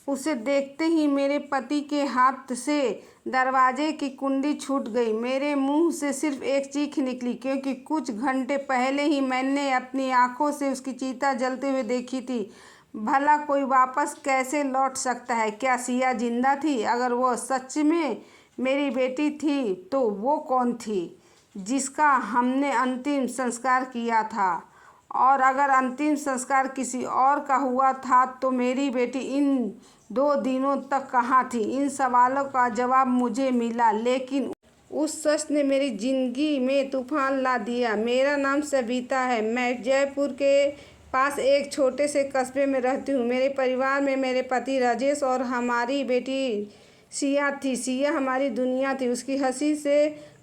उसे देखते ही मेरे पति के हाथ से दरवाजे की कुंडी छूट गई। मेरे मुंह से सिर्फ एक चीख निकली, क्योंकि कुछ घंटे पहले ही मैंने अपनी आंखों से उसकी चिता जलते हुए देखी थी। भला कोई वापस कैसे लौट सकता है? क्या सिया जिंदा थी? अगर वो सच में मेरी बेटी थी तो वो कौन थी जिसका हमने अंतिम संस्कार किया था? और अगर अंतिम संस्कार किसी और का हुआ था तो मेरी बेटी इन 2 दिनों तक कहाँ थी? इन सवालों का जवाब मुझे मिला, लेकिन उस शख्स ने मेरी जिंदगी में तूफान ला दिया। मेरा नाम सविता है। मैं जयपुर के पास एक छोटे से कस्बे में रहती हूँ। मेरे परिवार में मेरे पति राजेश और हमारी बेटी सिया थी। सिया हमारी दुनिया थी। उसकी हंसी से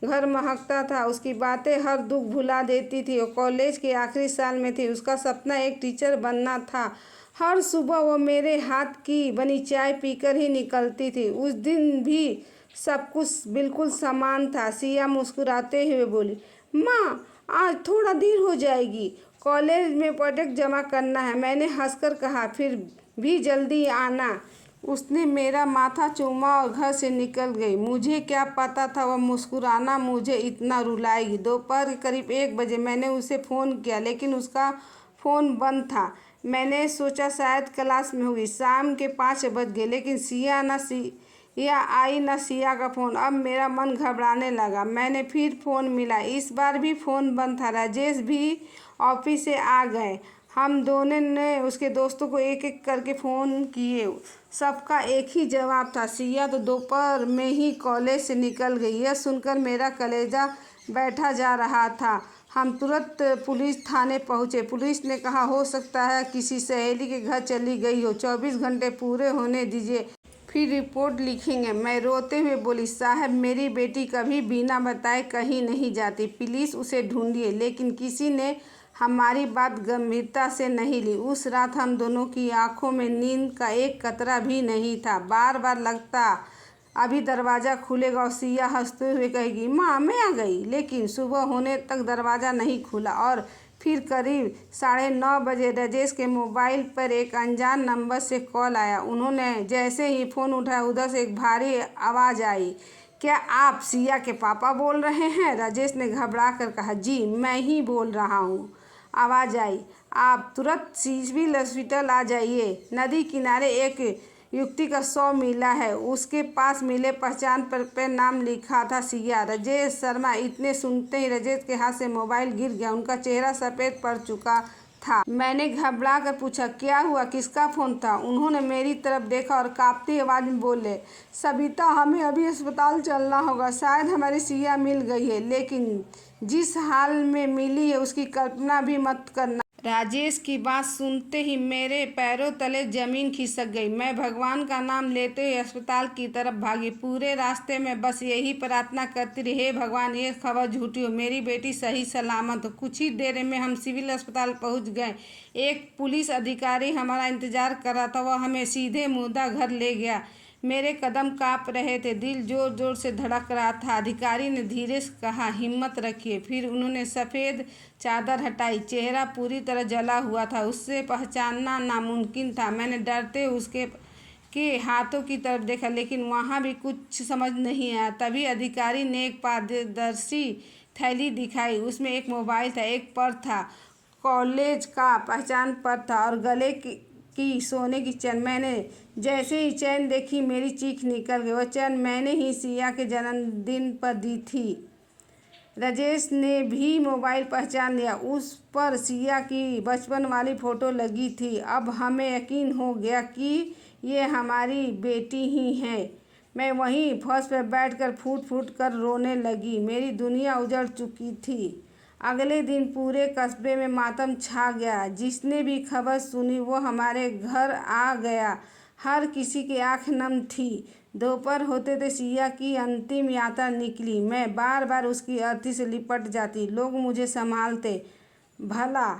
घर महकता था। उसकी बातें हर दुख भुला देती थी। वो कॉलेज के आखिरी साल में थी। उसका सपना एक टीचर बनना था। हर सुबह वो मेरे हाथ की बनी चाय पीकर ही निकलती थी। उस दिन भी सब कुछ बिल्कुल समान था। सिया मुस्कुराते हुए बोली, माँ, आज थोड़ा देर हो जाएगी, कॉलेज में प्रोजेक्ट जमा करना है। मैंने हंसकर कहा, फिर भी जल्दी आना। उसने मेरा माथा चूमा और घर से निकल गई। मुझे क्या पता था वह मुस्कुराना मुझे इतना रुलाएगी। दोपहर के करीब 1 बजे मैंने उसे फ़ोन किया, लेकिन उसका फ़ोन बंद था। मैंने सोचा शायद क्लास में होगी। शाम के 5 बज गए, लेकिन सिया आई न सिया का फ़ोन। अब मेरा मन घबराने लगा। मैंने फिर फ़ोन मिला। इस बार भी फ़ोन बंद था। राजेश भी ऑफिस से आ गए। हम दोनों ने उसके दोस्तों को एक एक करके फ़ोन किए। सबका एक ही जवाब था, सिया तो दोपहर में ही कॉलेज से निकल गई। यह सुनकर मेरा कलेजा बैठा जा रहा था। हम तुरंत पुलिस थाने पहुंचे। पुलिस ने कहा, हो सकता है किसी सहेली के घर चली गई हो, 24 घंटे पूरे होने दीजिए, फिर रिपोर्ट लिखेंगे। मैं रोते हुए बोली, साहब, मेरी बेटी कभी बिना बताए कहीं नहीं जाती, प्लीज़ उसे ढूंढिए। लेकिन किसी ने हमारी बात गंभीरता से नहीं ली। उस रात हम दोनों की आंखों में नींद का एक कतरा भी नहीं था। बार बार लगता अभी दरवाज़ा खुलेगा और सिया हंसते हुए कहेगी, माँ, मैं आ गई। लेकिन सुबह होने तक दरवाज़ा नहीं खुला। और फिर करीब 9:30 बजे राजेश के मोबाइल पर एक अनजान नंबर से कॉल आया। उन्होंने जैसे ही फ़ोन उठाया, उधर से एक भारी आवाज़ आई, क्या आप सिया के पापा बोल रहे हैं? राजेश ने घबरा कर कहा, जी, मैं ही बोल रहा हूँ। आवाज़ आई, आप तुरंत सिविल हॉस्पिटल आ जाइए। नदी किनारे एक युवती का शव मिला है। उसके पास मिले पहचान पत्र पर नाम लिखा था सिया। राजेश शर्मा। इतने सुनते ही राजेश के हाथ से मोबाइल गिर गया। उनका चेहरा सफ़ेद पड़ चुका था। मैंने घबरा कर पूछा, क्या हुआ, किसका फ़ोन था? उन्होंने मेरी तरफ देखा और कांपती आवाज़ में बोले, सविता, हमें अभी अस्पताल चलना होगा। शायद हमारी सिया मिल गई है, लेकिन जिस हाल में मिली है उसकी कल्पना भी मत करना। राजेश की बात सुनते ही मेरे पैरों तले जमीन खिसक गई। मैं भगवान का नाम लेते हुए अस्पताल की तरफ भागी। पूरे रास्ते में बस यही प्रार्थना करती रही, हे भगवान, ये खबर झूठी हो, मेरी बेटी सही सलामत हो। कुछ ही देर में हम सिविल अस्पताल पहुंच गए। एक पुलिस अधिकारी हमारा इंतजार कर रहा था। वह हमें सीधे मुर्दा घर ले गया। मेरे कदम काँप रहे थे, दिल जोर जोर से धड़क रहा था। अधिकारी ने धीरे से कहा, हिम्मत रखिए। फिर उन्होंने सफ़ेद चादर हटाई। चेहरा पूरी तरह जला हुआ था। उससे पहचानना नामुमकिन था। मैंने डरते उसके हाथों की तरफ देखा, लेकिन वहाँ भी कुछ समझ नहीं आया। तभी अधिकारी ने एक पारदर्शी थैली दिखाई। उसमें एक मोबाइल था, एक पर्स था, कॉलेज का पहचान पत्र था और गले की सोने की चैन। मैंने जैसे ही चैन देखी, मेरी चीख निकल गई। वह चैन मैंने ही सिया के जन्मदिन पर दी थी। राजेश ने भी मोबाइल पहचान लिया। उस पर सिया की बचपन वाली फ़ोटो लगी थी। अब हमें यकीन हो गया कि ये हमारी बेटी ही है। मैं वहीं फर्श पर बैठकर फूट फूट कर रोने लगी। मेरी दुनिया उजड़ चुकी थी। अगले दिन पूरे कस्बे में मातम छा गया। जिसने भी खबर सुनी वो हमारे घर आ गया। हर किसी की आंख नम थी। दोपहर होते थे सिया की अंतिम यात्रा निकली। मैं बार बार उसकी अर्थी से लिपट जाती। लोग मुझे संभालते। भला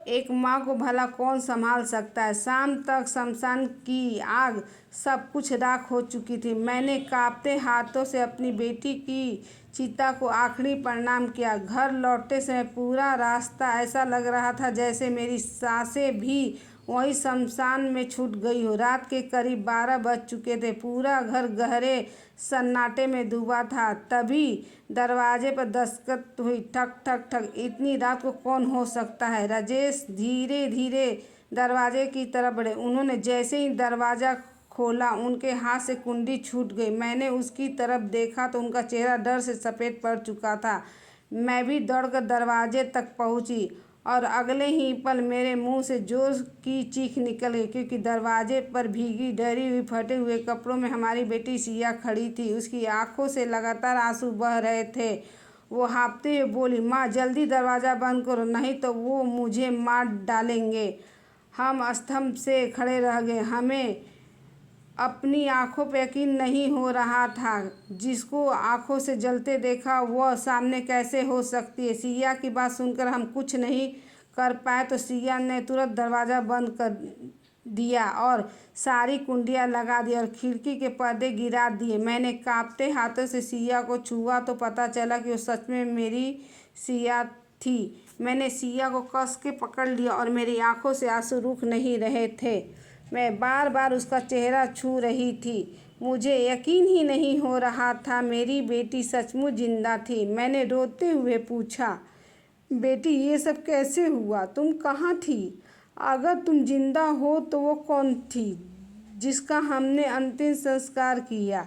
एक माँ को भला कौन संभाल सकता है? शाम तक शमशान की आग, सब कुछ राख हो चुकी थी। मैंने कांपते हाथों से अपनी बेटी की चिता को आखिरी प्रणाम किया। घर लौटते समय पूरा रास्ता ऐसा लग रहा था जैसे मेरी सांसें भी वहीं शमशान में छूट गई हो। रात के करीब 12 बज चुके थे। पूरा घर गहरे सन्नाटे में डूबा था। तभी दरवाजे पर दस्तक हुई, ठक ठक ठक। इतनी रात को कौन हो सकता है? राजेश धीरे धीरे दरवाजे की तरफ बढ़े। उन्होंने जैसे ही दरवाज़ा खोला, उनके हाथ से कुंडी छूट गई। मैंने उसकी तरफ देखा तो उनका चेहरा डर से सफ़ेद पड़ चुका था। मैं भी दौड़कर दरवाजे तक पहुंची और अगले ही पल मेरे मुंह से जोर की चीख निकल गई, क्योंकि दरवाजे पर भीगी, डरी हुई, फटे हुए कपड़ों में हमारी बेटी सिया खड़ी थी। उसकी आंखों से लगातार आंसू बह रहे थे। वो हाँफते हुए बोली, माँ जल्दी दरवाज़ा बंद करो, नहीं तो वो मुझे मार डालेंगे। हम स्तंभ से खड़े रह गए। हमें अपनी आंखों पर यकीन नहीं हो रहा था। जिसको आंखों से जलते देखा वह सामने कैसे हो सकती है? सिया की बात सुनकर हम कुछ नहीं कर पाए तो सिया ने तुरंत दरवाज़ा बंद कर दिया और सारी कुंडियाँ लगा दी और खिड़की के पर्दे गिरा दिए। मैंने कांपते हाथों से सिया को छुआ तो पता चला कि वो सच में मेरी सिया थी। मैंने सिया को कस के पकड़ लिया और मेरी आंखों से आंसू रुक नहीं रहे थे। मैं बार बार उसका चेहरा छू रही थी। मुझे यकीन ही नहीं हो रहा था मेरी बेटी सचमुच जिंदा थी। मैंने रोते हुए पूछा, बेटी ये सब कैसे हुआ? तुम कहाँ थी? अगर तुम जिंदा हो तो वो कौन थी जिसका हमने अंतिम संस्कार किया?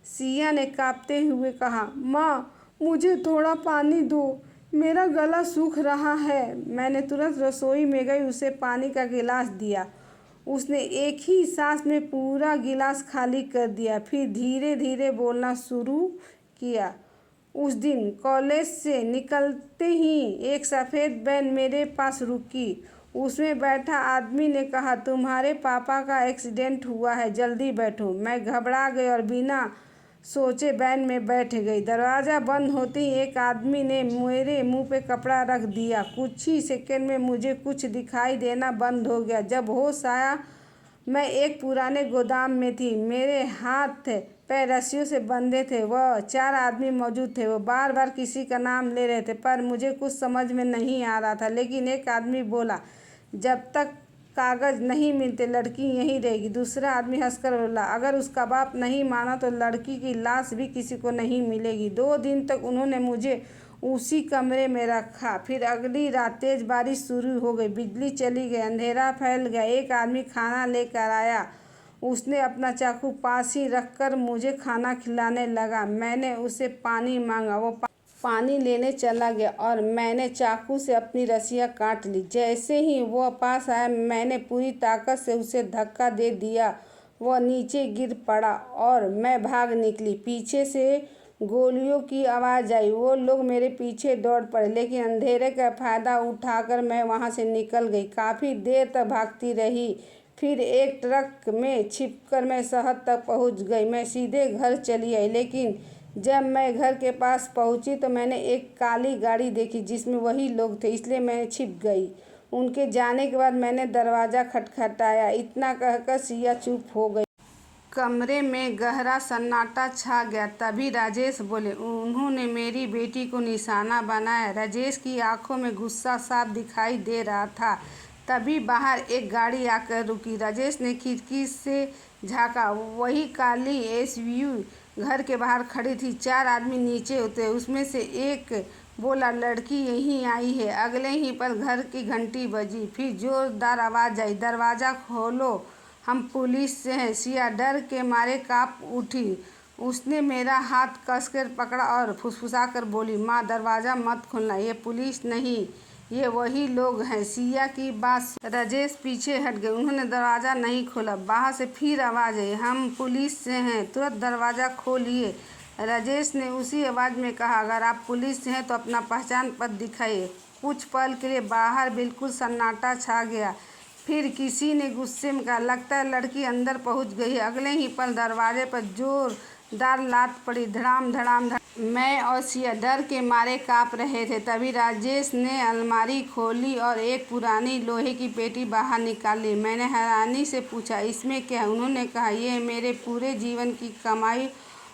सिया ने कांपते हुए कहा, माँ मुझे थोड़ा पानी दो, मेरा गला सूख रहा है। मैंने तुरंत रसोई में गई, उसे पानी का गिलास दिया। उसने एक ही सांस में पूरा गिलास खाली कर दिया, फिर धीरे धीरे बोलना शुरू किया। उस दिन कॉलेज से निकलते ही एक सफ़ेद वैन मेरे पास रुकी। उसमें बैठा आदमी ने कहा, तुम्हारे पापा का एक्सीडेंट हुआ है, जल्दी बैठो। मैं घबरा गई और बिना सोचे वैन में बैठ गई। दरवाज़ा बंद होते ही एक आदमी ने मेरे मुंह पे कपड़ा रख दिया। कुछ ही सेकंड में मुझे कुछ दिखाई देना बंद हो गया। जब होश आया मैं एक पुराने गोदाम में थी। मेरे हाथ पैर रस्सियों से बंधे थे। वह 4 आदमी मौजूद थे। वो बार बार किसी का नाम ले रहे थे, पर मुझे कुछ समझ में नहीं आ रहा था। लेकिन एक आदमी बोला, जब तक कागज़ नहीं मिलते लड़की यहीं रहेगी। दूसरा आदमी हंसकर बोला, अगर उसका बाप नहीं माना तो लड़की की लाश भी किसी को नहीं मिलेगी। 2 दिन तक उन्होंने मुझे उसी कमरे में रखा। फिर अगली रात तेज़ बारिश शुरू हो गई, बिजली चली गई, अंधेरा फैल गया। एक आदमी खाना लेकर आया। उसने अपना चाकू पास ही रखकर मुझे खाना खिलाने लगा। मैंने उसे पानी मांगा, वो पानी लेने चला गया और मैंने चाकू से अपनी रस्सियाँ काट ली। जैसे ही वह पास आया मैंने पूरी ताकत से उसे धक्का दे दिया। वह नीचे गिर पड़ा और मैं भाग निकली। पीछे से गोलियों की आवाज़ आई। वो लोग मेरे पीछे दौड़ पड़े, लेकिन अंधेरे का फ़ायदा उठाकर मैं वहाँ से निकल गई। काफ़ी देर तक भागती रही। फिर एक ट्रक में छिपकर मैं शहर तक पहुँच गई। मैं सीधे घर चली आई, लेकिन जब मैं घर के पास पहुंची तो मैंने एक काली गाड़ी देखी जिसमें वही लोग थे, इसलिए मैं छिप गई। उनके जाने के बाद मैंने दरवाज़ा खटखटाया। इतना कहकर सिया चुप हो गई। कमरे में गहरा सन्नाटा छा गया। तभी राजेश बोले। उन्होंने मेरी बेटी को निशाना बनाया। राजेश की आंखों में गुस्सा साफ दिखाई दे रहा था। तभी बाहर एक गाड़ी आकर रुकी। राजेश ने खिड़की से झाँका। वही काली एसयूवी घर के बाहर खड़ी थी। 4 आदमी नीचे उतरे। उसमें से एक बोला, लड़की यहीं आई है। अगले ही पल घर की घंटी बजी। फिर जोरदार आवाज़ आई, दरवाज़ा खोलो, हम पुलिस से हैं। सिया डर के मारे काँप उठी। उसने मेरा हाथ कसकर पकड़ा और फुसफुसाकर बोली, माँ दरवाज़ा मत खोलना, ये पुलिस नहीं, ये वही लोग हैं। सिया की बात राजेश पीछे हट गए। उन्होंने दरवाज़ा नहीं खोला। बाहर से फिर आवाज़ आई, हम पुलिस से हैं, तुरंत दरवाज़ा खोलिए। राजेश ने उसी आवाज़ में कहा, अगर आप पुलिस से हैं तो अपना पहचान पत्र दिखाइए। कुछ पल के लिए बाहर बिल्कुल सन्नाटा छा गया। फिर किसी ने गुस्से में कहा, लगता है लड़की अंदर पहुंच गई है। अगले ही पल दरवाजे पर जोरदार लात पड़ी, धड़ाम धड़ाम धड़ाम। मैं और सिया डर के मारे काँप रहे थे। तभी राजेश ने अलमारी खोली और एक पुरानी लोहे की पेटी बाहर निकाली। मैंने हैरानी से पूछा, इसमें क्या है? उन्होंने कहा, ये मेरे पूरे जीवन की कमाई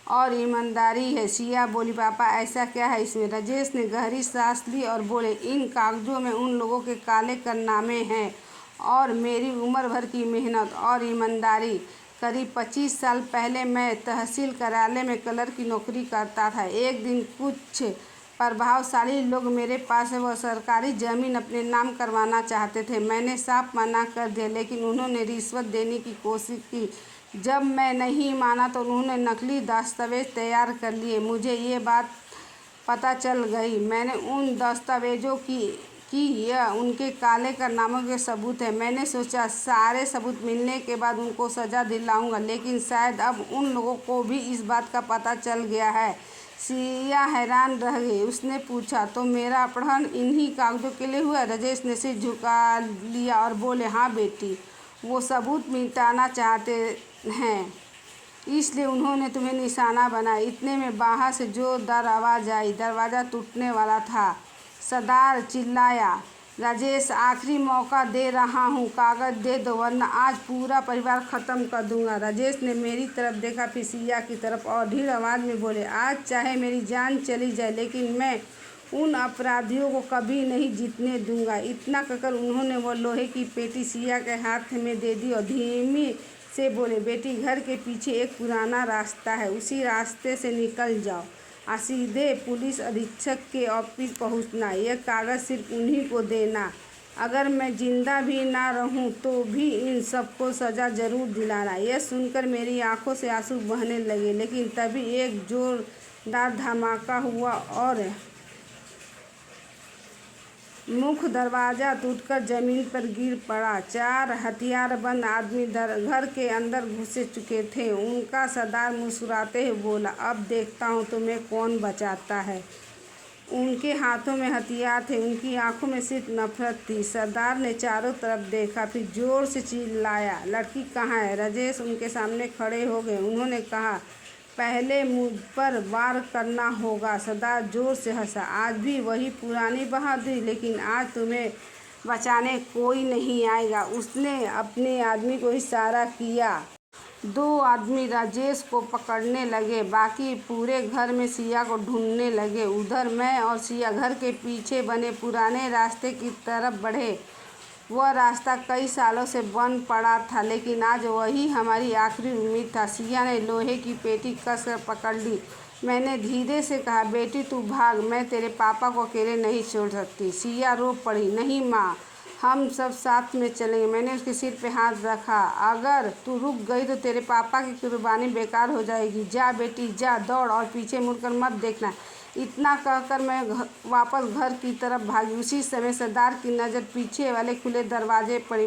और ईमानदारी है। सिया बोली, पापा ऐसा क्या है इसमें? राजेश ने गहरी सांस ली और बोले, इन कागज़ों में उन लोगों के काले कारनामे हैं और मेरी उम्र भर की मेहनत और ईमानदारी। करीब 25 साल पहले मैं तहसील कार्यालय में क्लर्क की नौकरी करता था। एक दिन कुछ प्रभावशाली लोग मेरे पास वो सरकारी ज़मीन अपने नाम करवाना चाहते थे। मैंने साफ मना कर दिया, लेकिन उन्होंने रिश्वत देने की कोशिश की। जब मैं नहीं माना तो उन्होंने नकली दस्तावेज तैयार कर लिए। मुझे ये बात पता चल गई। मैंने उन दस्तावेजों कि यह उनके काले कारनामों के सबूत है। मैंने सोचा सारे सबूत मिलने के बाद उनको सज़ा दिलाऊंगा, लेकिन शायद अब उन लोगों को भी इस बात का पता चल गया है। सिया हैरान रह गई। उसने पूछा, तो मेरा अपहरण इन्हीं कागजों के लिए हुआ? राजेश ने सिर झुका लिया और बोले, हाँ बेटी, वो सबूत मिटाना चाहते हैं, इसलिए उन्होंने तुम्हें निशाना बनाया। इतने में बाहर से जोरदार आवाज़ आई। दरवाज़ा टूटने वाला था। सरदार चिल्लाया, राजेश, आखिरी मौका दे रहा हूँ, कागज़ दे दो वरना आज पूरा परिवार ख़त्म कर दूंगा। राजेश ने मेरी तरफ देखा, फिर सिया की तरफ और ढीठ आवाज़ में बोले, आज चाहे मेरी जान चली जाए, लेकिन मैं उन अपराधियों को कभी नहीं जीतने दूंगा। इतना कहकर उन्होंने वो लोहे की पेटी सिया के हाथ में दे दी और धीमी से बोले, बेटी, घर के पीछे एक पुराना रास्ता है, उसी रास्ते से निकल जाओ और सीधे पुलिस अधीक्षक के ऑफिस पहुंचना। यह कागज़ सिर्फ उन्हीं को देना। अगर मैं जिंदा भी ना रहूं तो भी इन सबको सज़ा ज़रूर दिलाना। यह सुनकर मेरी आंखों से आंसू बहने लगे, लेकिन तभी एक जोरदार धमाका हुआ और मुख्य दरवाज़ा टूटकर ज़मीन पर गिर पड़ा। 4 हथियारबंद आदमी घर के अंदर घुसे चुके थे। उनका सरदार मुस्कुराते हुए बोला, अब देखता हूँ तुम्हें कौन बचाता है। उनके हाथों में हथियार थे, उनकी आंखों में सिर्फ नफरत थी। सरदार ने चारों तरफ देखा, फिर जोर से चिल्लाया, लड़की कहाँ है? राजेश उनके सामने खड़े हो गए। उन्होंने कहा, पहले मुझ पर वार करना होगा। सरदार जोर से हंसा, आज भी वही पुरानी बहादुरी, लेकिन आज तुम्हें बचाने कोई नहीं आएगा। उसने अपने आदमी को इशारा किया। 2 आदमी राजेश को पकड़ने लगे, बाकी पूरे घर में सिया को ढूंढने लगे। उधर मैं और सिया घर के पीछे बने पुराने रास्ते की तरफ बढ़े। वह रास्ता कई सालों से बंद पड़ा था, लेकिन आज वही हमारी आखिरी उम्मीद था। सिया ने लोहे की पेटी कसकर पकड़ ली। मैंने धीरे से कहा, बेटी तू भाग, मैं तेरे पापा को अकेले नहीं छोड़ सकती। सिया रो पड़ी, नहीं माँ, हम सब साथ में चलेंगे। मैंने उसके सिर पे हाथ रखा, अगर तू रुक गई तो तेरे पापा की कुर्बानी बेकार हो जाएगी। जा बेटी जा, दौड़ और पीछे मुड़कर मत देखना। इतना कहकर मैं वापस घर की तरफ भागी। उसी समय सरदार की नज़र पीछे वाले खुले दरवाजे पड़ी।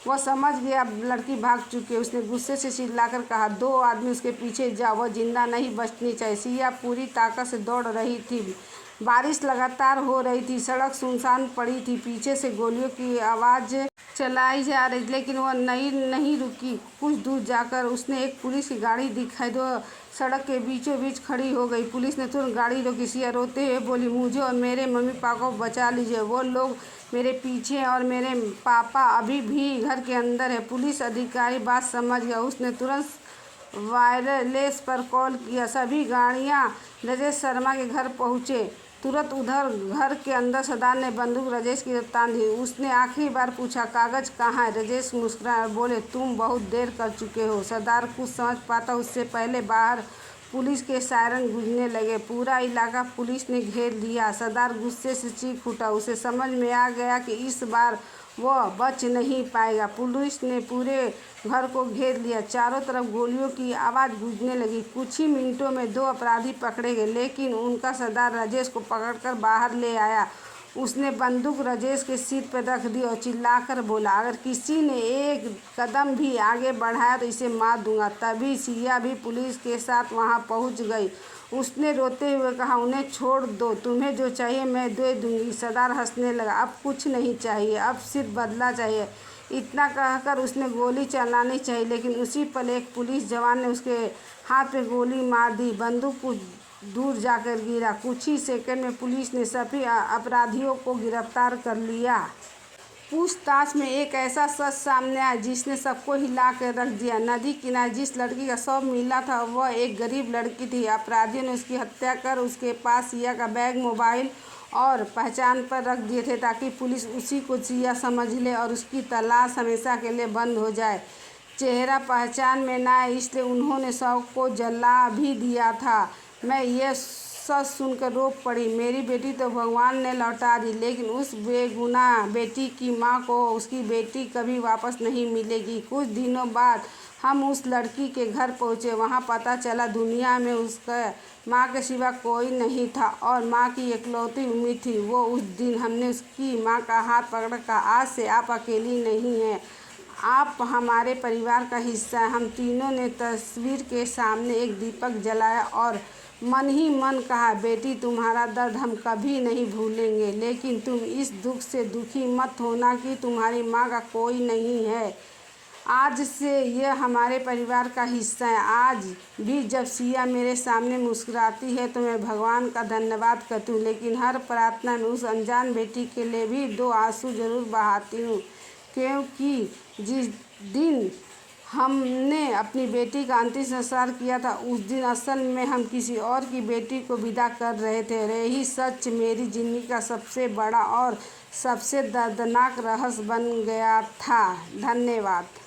वह समझ गया लड़की भाग चुकी है। उसने गुस्से से चिल्लाकर कहा, 2 आदमी उसके पीछे जाओ, वह जिंदा नहीं बचनी चाहिए। सिया पूरी ताकत से दौड़ रही थी। बारिश लगातार हो रही थी, सड़क सुनसान पड़ी थी, पीछे से गोलियों की आवाज़ चलाई जा रही, लेकिन वह नहीं रुकी। कुछ दूर जाकर उसने एक पुलिस की गाड़ी दिखाई दो सड़क के बीचों बीच खड़ी हो गई। पुलिस ने तुरंत गाड़ी रोकी। सिया रोते हुए बोली, मुझे और मेरे मम्मी पापा को बचा लीजिए, वो लोग मेरे पीछे हैं और मेरे पापा अभी भी घर के अंदर है। पुलिस अधिकारी बात समझ गया। उसने तुरंत वायरलेस पर कॉल किया। सभी गाड़ियां राजेश शर्मा के घर पहुंचे। तुरंत उधर घर के अंदर सरदार ने बंदूक राजेश की तरफ तान दी। उसने आखिरी बार पूछा, कागज़ कहाँ है? राजेश मुस्कुराए और बोले, तुम बहुत देर कर चुके हो। सरदार कुछ समझ पाता उससे पहले बाहर पुलिस के सायरन गूंजने लगे। पूरा इलाका पुलिस ने घेर लिया। सरदार गुस्से से चीख उठा। उसे समझ में आ गया कि इस बार वह बच नहीं पाएगा। पुलिस ने पूरे घर को घेर लिया। चारों तरफ गोलियों की आवाज़ गूंजने लगी। कुछ ही मिनटों में 2 अपराधी पकड़े गए, लेकिन उनका सरदार राजेश को पकड़कर बाहर ले आया। उसने बंदूक राजेश के सिर पर रख दी और चिल्लाकर बोला, अगर किसी ने एक कदम भी आगे बढ़ाया तो इसे मार दूंगा। तभी सिया भी पुलिस के साथ वहां पहुंच गई। उसने रोते हुए कहा, उन्हें छोड़ दो, तुम्हें जो चाहिए मैं दे दूंगी। सरदार हंसने लगा, अब कुछ नहीं चाहिए, अब सिर्फ बदला चाहिए। इतना कहकर उसने गोली चलानी चाहिए, लेकिन उसी पल एक पुलिस जवान ने उसके हाथ पे गोली मार दी। बंदूक कुछ दूर जाकर गिरा। कुछ ही सेकंड में पुलिस ने सभी अपराधियों को गिरफ्तार कर लिया। पूछताछ में एक ऐसा सच सामने आया जिसने सबको हिला कर रख दिया। नदी किनारे जिस लड़की का शव मिला था वह एक गरीब लड़की थी। अपराधियों ने उसकी हत्या कर उसके पास सिया का बैग, मोबाइल और पहचान पर रख दिए थे ताकि पुलिस उसी को सिया समझ ले और उसकी तलाश हमेशा के लिए बंद हो जाए। चेहरा पहचान में ना आए इसलिए उन्होंने शव को जला भी दिया था। मैं यह सच सुनकर रो पड़ी। मेरी बेटी तो भगवान ने लौटा दी, लेकिन उस बेगुनाह बेटी की माँ को उसकी बेटी कभी वापस नहीं मिलेगी। कुछ दिनों बाद हम उस लड़की के घर पहुँचे। वहाँ पता चला दुनिया में उसके माँ के सिवा कोई नहीं था और माँ की इकलौती उम्मीद थी वो। उस दिन हमने उसकी माँ का हाथ पकड़ कर आज से आप अकेली नहीं हैं, आप हमारे परिवार का हिस्सा हैं। हम तीनों ने तस्वीर के सामने एक दीपक जलाया और मन ही मन कहा, बेटी तुम्हारा दर्द हम कभी नहीं भूलेंगे, लेकिन तुम इस दुख से दुखी मत होना कि तुम्हारी माँ का कोई नहीं है। आज से यह हमारे परिवार का हिस्सा है। आज भी जब सिया मेरे सामने मुस्कुराती है तो मैं भगवान का धन्यवाद करती हूँ, लेकिन हर प्रार्थना में उस अनजान बेटी के लिए भी 2 आंसू जरूर बहाती हूँ, क्योंकि जिस दिन हमने अपनी बेटी का अंतिम संस्कार किया था उस दिन असल में हम किसी और की बेटी को विदा कर रहे थे। यही सच मेरी ज़िंदगी का सबसे बड़ा और सबसे दर्दनाक रहस्य बन गया था। धन्यवाद।